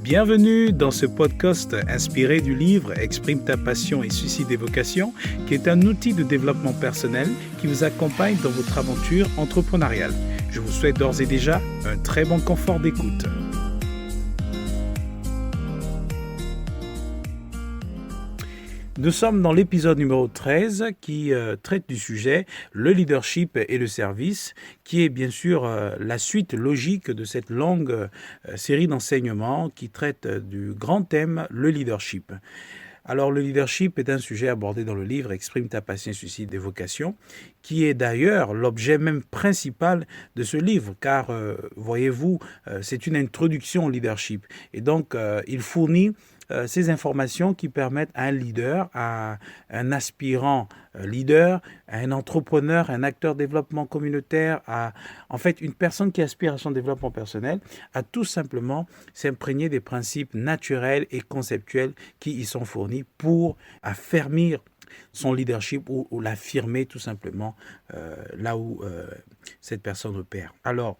Bienvenue dans ce podcast inspiré du livre Exprime ta passion et suscite des vocations, qui est un outil de développement personnel qui vous accompagne dans votre aventure entrepreneuriale. Je vous souhaite d'ores et déjà un très bon confort d'écoute. Nous sommes dans l'épisode numéro 13 qui traite du sujet le leadership et le service, qui est bien sûr la suite logique de cette longue série d'enseignements qui traite du grand thème le leadership. Alors le leadership est un sujet abordé dans le livre Exprime ta passion, suscite des vocations, qui est d'ailleurs l'objet même principal de ce livre, car voyez-vous, c'est une introduction au leadership. Et donc il fournit ces informations qui permettent à un leader, à un aspirant leader, à un entrepreneur, un acteur de développement communautaire, à en fait une personne qui aspire à son développement personnel, à tout simplement s'imprégner des principes naturels et conceptuels qui y sont fournis pour affermir son leadership ou l'affirmer tout simplement là où cette personne opère. Alors,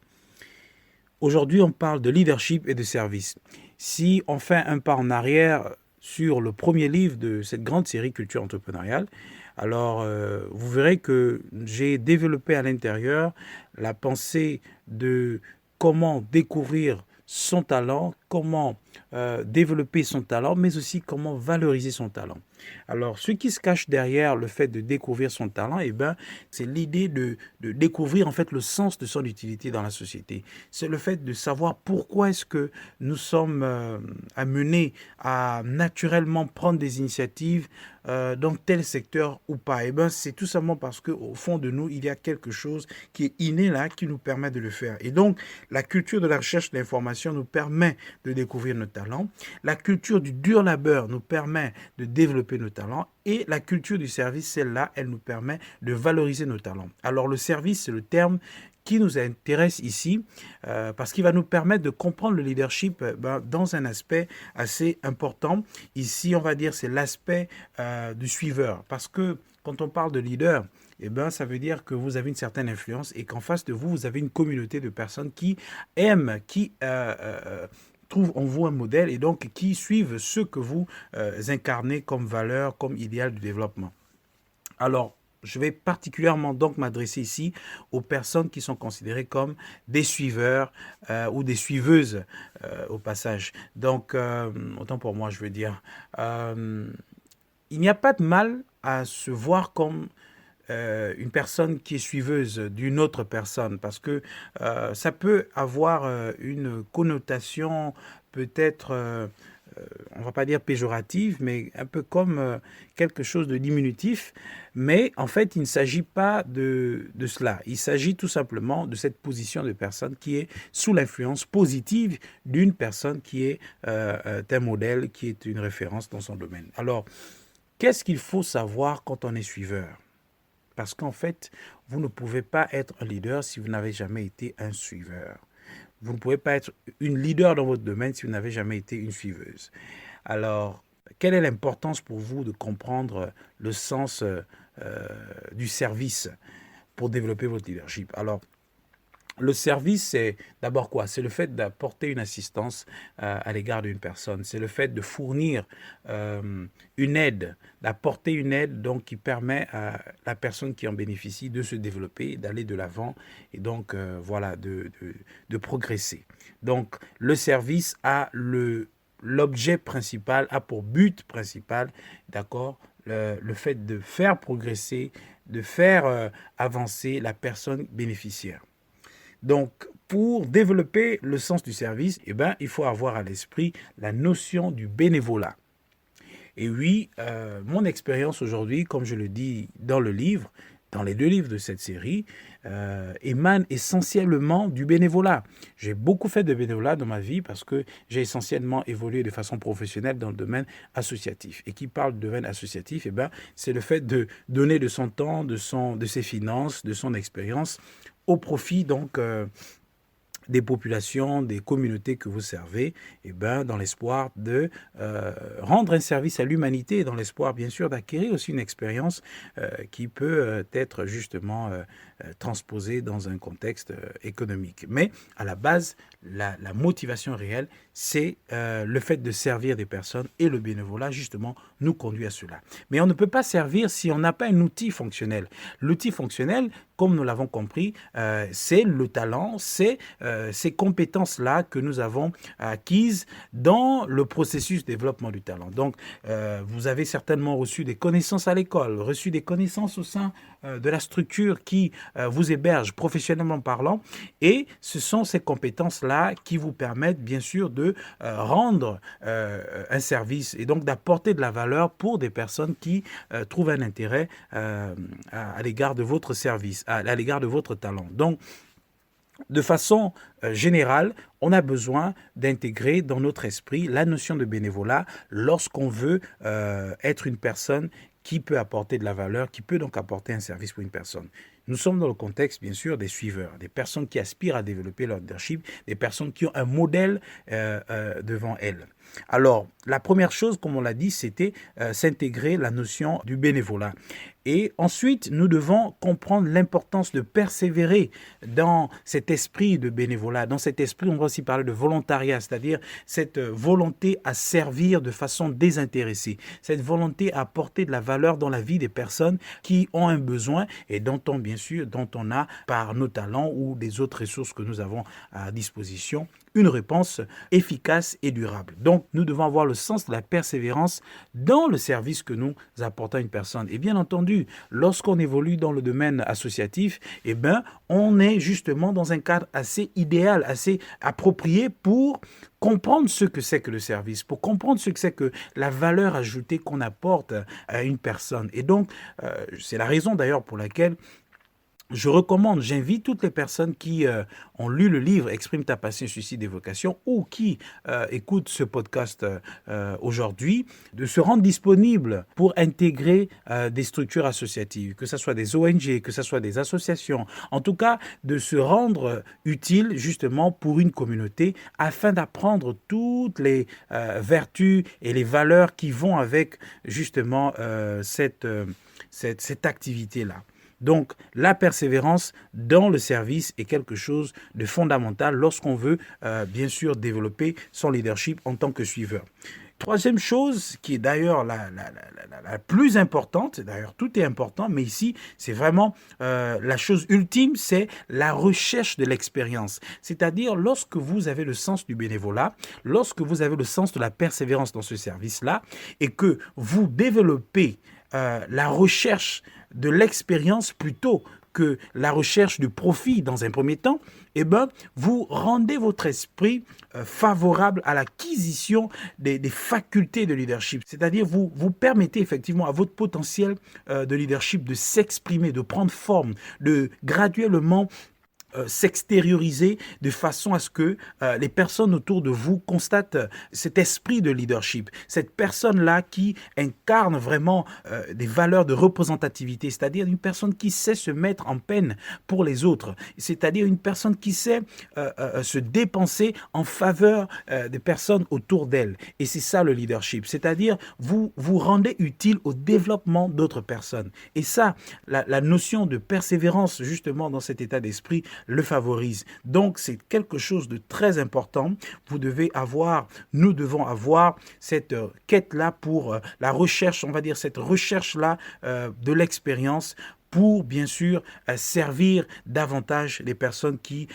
aujourd'hui, on parle de leadership et de service. Si on fait un pas en arrière sur le premier livre de cette grande série Culture entrepreneuriale, alors vous verrez que j'ai développé à l'intérieur la pensée de comment découvrir son talent, comment développer son talent, mais aussi comment valoriser son talent. Alors, ce qui se cache derrière le fait de découvrir son talent, c'est l'idée de découvrir en fait le sens de son utilité dans la société. C'est le fait de savoir pourquoi est-ce que nous sommes amenés à naturellement prendre des initiatives dans tel secteur ou pas. C'est tout simplement parce qu'au fond de nous, il y a quelque chose qui est inné là, qui nous permet de le faire. Et donc, la culture de la recherche de l'information nous permet de découvrir nos talents. La culture du dur labeur nous permet de développer nos talents. Et la culture du service, celle-là, elle nous permet de valoriser nos talents. Alors, le service, c'est le terme qui nous intéresse ici parce qu'il va nous permettre de comprendre le leadership dans un aspect assez important. Ici, on va dire c'est l'aspect du suiveur. Parce que quand on parle de leader, ça veut dire que vous avez une certaine influence et qu'en face de vous, vous avez une communauté de personnes qui aiment, qui trouvent en vous un modèle et donc qui suivent ce que vous incarnez comme valeur, comme idéal du développement. Alors, je vais particulièrement donc m'adresser ici aux personnes qui sont considérées comme des suiveurs ou des suiveuses au passage. Donc, autant pour moi, je veux dire, il n'y a pas de mal à se voir comme une personne qui est suiveuse d'une autre personne parce que ça peut avoir une connotation peut-être on ne va pas dire péjorative, mais un peu comme quelque chose de diminutif. Mais en fait, il ne s'agit pas de cela. Il s'agit tout simplement de cette position de personne qui est sous l'influence positive d'une personne qui est un modèle, qui est une référence dans son domaine. Alors, qu'est-ce qu'il faut savoir quand on est suiveur ? Parce qu'en fait, vous ne pouvez pas être un leader si vous n'avez jamais été un suiveur. Vous ne pouvez pas être une leader dans votre domaine si vous n'avez jamais été une suiveuse. Alors, quelle est l'importance pour vous de comprendre le sens du service pour développer votre leadership ? Alors, le service, c'est d'abord quoi ? C'est le fait d'apporter une assistance à l'égard d'une personne. C'est le fait de fournir une aide, d'apporter une aide donc, qui permet à la personne qui en bénéficie de se développer, d'aller de l'avant et donc de progresser. Donc, le service a l'objet principal, a pour but principal, d'accord, le fait de faire progresser, de faire avancer la personne bénéficiaire. Donc, pour développer le sens du service, il faut avoir à l'esprit la notion du bénévolat. Et oui, mon expérience aujourd'hui, comme je le dis dans le livre, dans les 2 livres de cette série, émane essentiellement du bénévolat. J'ai beaucoup fait de bénévolat dans ma vie parce que j'ai essentiellement évolué de façon professionnelle dans le domaine associatif. Et qui parle de domaine associatif, c'est le fait de donner de son temps, de ses finances, de son expérience au profit donc des populations, des communautés que vous servez, et dans l'espoir de rendre un service à l'humanité, dans l'espoir bien sûr d'acquérir aussi une expérience qui peut être justement transposée dans un contexte économique. Mais à la base, la motivation réelle, c'est le fait de servir des personnes, et le bénévolat justement nous conduit à cela. Mais on ne peut pas servir si on n'a pas un outil fonctionnel. L'outil fonctionnel, comme nous l'avons compris, c'est le talent, c'est ces compétences-là que nous avons acquises dans le processus de développement du talent. Donc, vous avez certainement reçu des connaissances à l'école, reçu des connaissances au sein de la structure qui vous héberge professionnellement parlant, et ce sont ces compétences-là qui vous permettent bien sûr de rendre un service et donc d'apporter de la valeur pour des personnes qui trouvent un intérêt à l'égard de votre service, à l'égard de votre talent. Donc, de façon générale, on a besoin d'intégrer dans notre esprit la notion de bénévolat lorsqu'on veut être une personne qui peut apporter de la valeur, qui peut donc apporter un service pour une personne. Nous sommes dans le contexte, bien sûr, des suiveurs, des personnes qui aspirent à développer leur leadership, des personnes qui ont un modèle devant elles. Alors, la première chose, comme on l'a dit, c'était s'intégrer la notion du bénévolat. Et ensuite, nous devons comprendre l'importance de persévérer dans cet esprit de bénévolat. Dans cet esprit, on va aussi parler de volontariat, c'est-à-dire cette volonté à servir de façon désintéressée, cette volonté à apporter de la valeur dans la vie des personnes qui ont un besoin et dont on a, par nos talents ou des autres ressources que nous avons à disposition, une réponse efficace et durable. Donc, nous devons avoir le sens de la persévérance dans le service que nous apportons à une personne. Et bien entendu, lorsqu'on évolue dans le domaine associatif, on est justement dans un cadre assez idéal, assez approprié pour comprendre ce que c'est que le service, pour comprendre ce que c'est que la valeur ajoutée qu'on apporte à une personne. Et donc, c'est la raison d'ailleurs pour laquelle j'invite toutes les personnes qui ont lu le livre Exprime ta passion, suicide et vocation ou qui écoutent ce podcast aujourd'hui, de se rendre disponible pour intégrer des structures associatives, que ce soit des ONG, que ce soit des associations, en tout cas de se rendre utile justement pour une communauté afin d'apprendre toutes les vertus et les valeurs qui vont avec justement cette activité-là. Donc, la persévérance dans le service est quelque chose de fondamental lorsqu'on veut, bien sûr, développer son leadership en tant que suiveur. Troisième chose, qui est d'ailleurs la plus importante, d'ailleurs tout est important, mais ici, c'est vraiment la chose ultime, c'est la recherche de l'expérience. C'est-à-dire, lorsque vous avez le sens du bénévolat, lorsque vous avez le sens de la persévérance dans ce service-là, et que vous développez la recherche de l'expérience plutôt que la recherche du profit dans un premier temps, vous rendez votre esprit favorable à l'acquisition des facultés de leadership. C'est-à-dire, vous permettez effectivement à votre potentiel de leadership de s'exprimer, de prendre forme, de graduellement s'extérioriser de façon à ce que les personnes autour de vous constatent cet esprit de leadership, cette personne-là qui incarne vraiment des valeurs de représentativité, c'est-à-dire une personne qui sait se mettre en peine pour les autres, c'est-à-dire une personne qui sait se dépenser en faveur des personnes autour d'elle. Et c'est ça le leadership, c'est-à-dire vous rendez utile au développement d'autres personnes. Et ça, la notion de persévérance justement dans cet état d'esprit le favorise. Donc, c'est quelque chose de très important. Nous devons avoir cette quête-là pour la recherche, on va dire cette recherche-là de l'expérience pour, bien sûr, servir davantage les personnes qui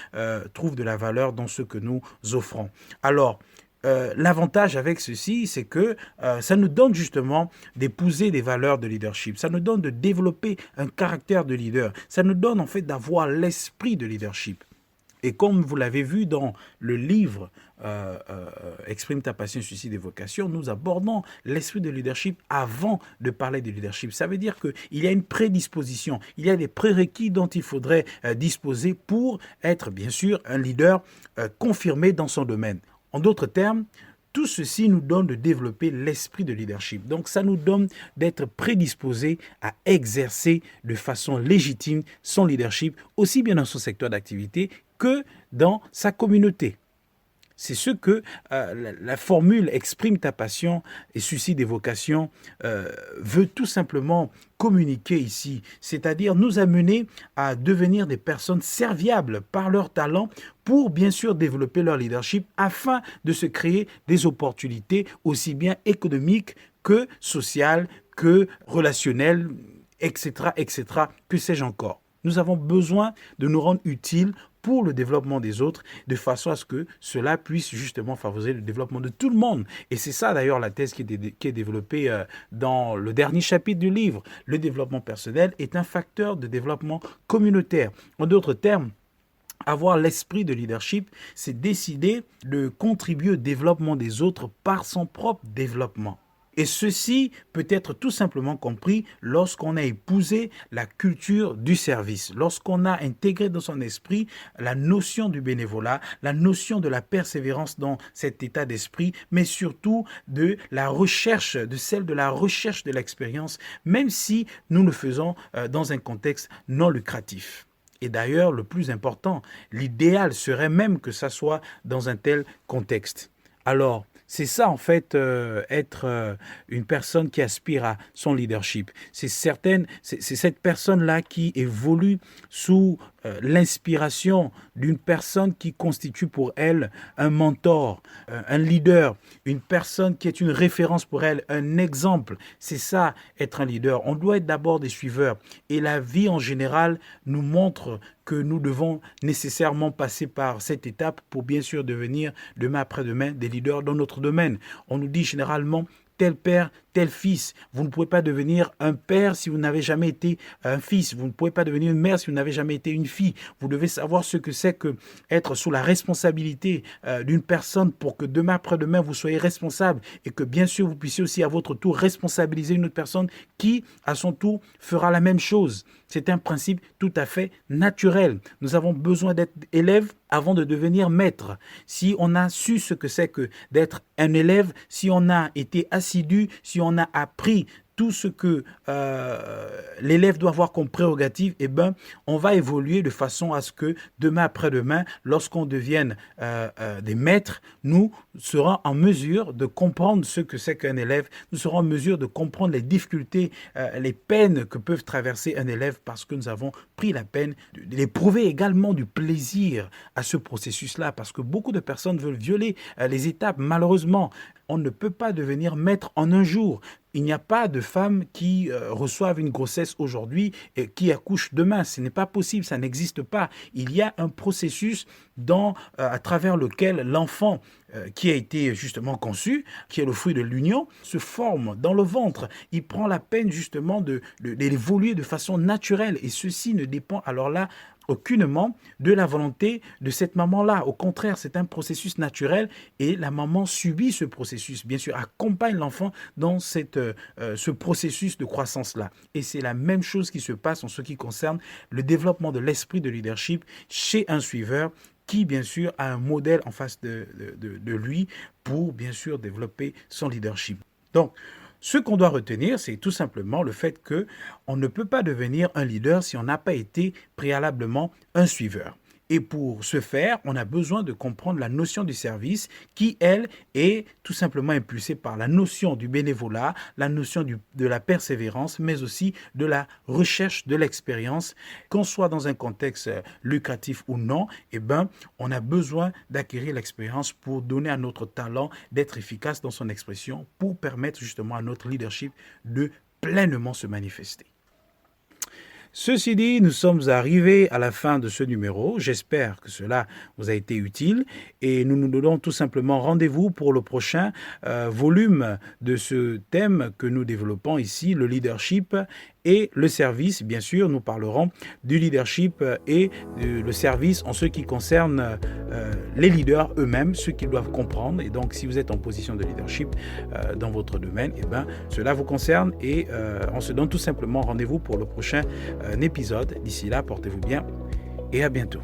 trouvent de la valeur dans ce que nous offrons. Alors, l'avantage avec ceci, c'est que ça nous donne justement d'épouser des valeurs de leadership. Ça nous donne de développer un caractère de leader. Ça nous donne en fait d'avoir l'esprit de leadership. Et comme vous l'avez vu dans le livre Exprime ta passion, suicide et vocation, nous abordons l'esprit de leadership avant de parler de leadership. Ça veut dire qu'il y a une prédisposition, il y a des prérequis dont il faudrait disposer pour être bien sûr un leader confirmé dans son domaine. En d'autres termes, Tout ceci nous donne de développer l'esprit de leadership. Donc, ça nous donne d'être prédisposés à exercer de façon légitime son leadership, aussi bien dans son secteur d'activité que dans sa communauté. C'est ce que la formule « exprime ta passion et suscite des vocations » veut tout simplement communiquer ici, c'est-à-dire nous amener à devenir des personnes serviables par leur talent pour bien sûr développer leur leadership afin de se créer des opportunités aussi bien économiques que sociales, que relationnelles, etc., que sais-je encore. Nous avons besoin de nous rendre utiles pour le développement des autres, de façon à ce que cela puisse justement favoriser le développement de tout le monde. Et c'est ça d'ailleurs la thèse qui est développée dans le dernier chapitre du livre. Le développement personnel est un facteur de développement communautaire. En d'autres termes, avoir l'esprit de leadership, c'est décider de contribuer au développement des autres par son propre développement. Et ceci peut être tout simplement compris lorsqu'on a épousé la culture du service, lorsqu'on a intégré dans son esprit la notion du bénévolat, la notion de la persévérance dans cet état d'esprit, mais surtout de la recherche, de celle de la recherche de l'expérience, même si nous le faisons dans un contexte non lucratif. Et d'ailleurs, le plus important, l'idéal serait même que ça soit dans un tel contexte. Alors, c'est ça en fait, être une personne qui aspire à son leadership. C'est cette personne-là qui évolue sous l'inspiration d'une personne qui constitue pour elle un mentor, un leader, une personne qui est une référence pour elle, un exemple. C'est ça, être un leader. On doit être d'abord des suiveurs. Et la vie en général nous montre que nous devons nécessairement passer par cette étape pour bien sûr devenir demain après-demain des leaders dans notre domaine. On nous dit généralement tel père, tel fils. Vous ne pouvez pas devenir un père si vous n'avez jamais été un fils. Vous ne pouvez pas devenir une mère si vous n'avez jamais été une fille. Vous devez savoir ce que c'est que être sous la responsabilité d'une personne pour que demain après-demain vous soyez responsable et que bien sûr vous puissiez aussi à votre tour responsabiliser une autre personne qui à son tour fera la même chose. C'est un principe tout à fait naturel. Nous avons besoin d'être élèves avant de devenir maître. Si on a su ce que c'est que d'être un élève, si on a été assidu, si on a appris tout ce que l'élève doit avoir comme prérogative, eh ben, on va évoluer de façon à ce que demain après-demain, lorsqu'on devienne des maîtres, nous serons en mesure de comprendre ce que c'est qu'un élève, nous serons en mesure de comprendre les difficultés, les peines que peuvent traverser un élève parce que nous avons pris la peine d'éprouver également du plaisir à ce processus-là, parce que beaucoup de personnes veulent violer les étapes. Malheureusement, on ne peut pas devenir maître en un jour. Il n'y a pas de femmes qui reçoivent une grossesse aujourd'hui et qui accouchent demain. Ce n'est pas possible, ça n'existe pas. Il y a un processus à travers lequel l'enfant qui a été justement conçu, qui est le fruit de l'union, se forme dans le ventre. Il prend la peine justement d'évoluer de façon naturelle et ceci ne dépend alors là aucunement de la volonté de cette maman-là. Au contraire, c'est un processus naturel et la maman subit ce processus, bien sûr, accompagne l'enfant dans ce processus de croissance-là. Et c'est la même chose qui se passe en ce qui concerne le développement de l'esprit de leadership chez un suiveur qui, bien sûr, a un modèle en face de lui pour, bien sûr, développer son leadership. Donc, ce qu'on doit retenir, c'est tout simplement le fait qu'on ne peut pas devenir un leader si on n'a pas été préalablement un suiveur. Et pour ce faire, on a besoin de comprendre la notion du service qui, elle, est tout simplement impulsée par la notion du bénévolat, la notion de la persévérance, mais aussi de la recherche de l'expérience. Qu'on soit dans un contexte lucratif ou non, eh ben, on a besoin d'acquérir l'expérience pour donner à notre talent d'être efficace dans son expression, pour permettre justement à notre leadership de pleinement se manifester. Ceci dit, nous sommes arrivés à la fin de ce numéro. J'espère que cela vous a été utile et nous nous donnons tout simplement rendez-vous pour le prochain volume de ce thème que nous développons ici, le leadership et le service. Bien sûr, nous parlerons du leadership et le service en ce qui concerne les leaders eux-mêmes, ce qu'ils doivent comprendre. Et donc, si vous êtes en position de leadership dans votre domaine, eh ben, cela vous concerne et on se donne tout simplement rendez-vous pour le prochain épisode. D'ici là, portez-vous bien et à bientôt.